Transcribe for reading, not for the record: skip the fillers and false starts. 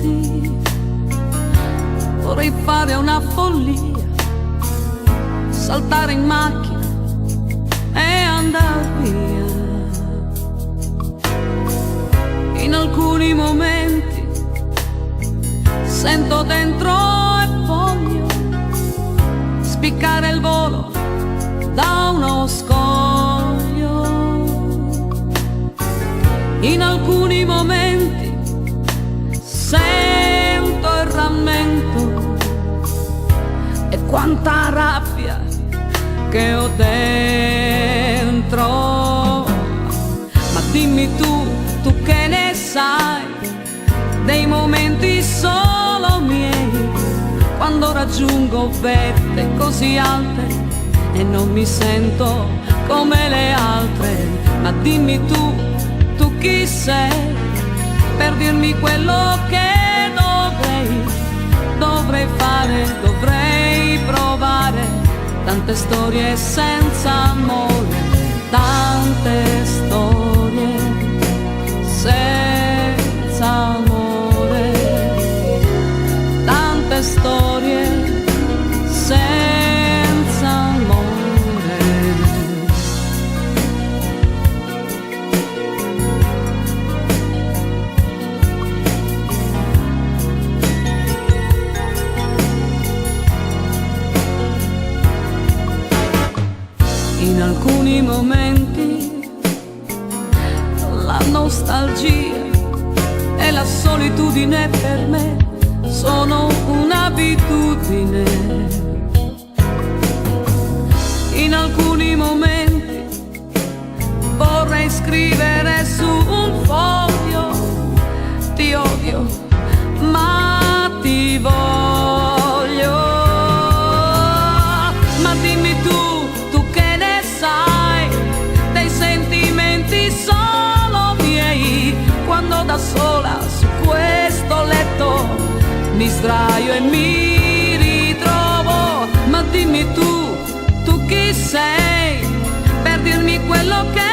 momenti vorrei fare una follia, saltare in macchina e andar via. In alcuni momenti sento dentro e voglio spiccare il volo da uno scoglio. In alcuni momenti sento il rammento e quanta rabbia che ho dentro. Ma dimmi tu che ne sai dei momenti solo miei, quando raggiungo vette così alte e non mi sento come le altre. Ma dimmi tu chi sei per dirmi quello che dovrei fare, dovrei provare. Tante storie senza amore, tante storie senza amore, tante storie senza amore. In alcuni momenti la nostalgia e la solitudine per me sono un'abitudine. In alcuni momenti vorrei scrivere su un foglio: ti odio, ma ti voglio. Ma dimmi tu che ne sai dei sentimenti solo miei, quando da sola su questo letto mi sdraio e mi ritrovo. Ma dimmi tu chi sei per dirmi quello che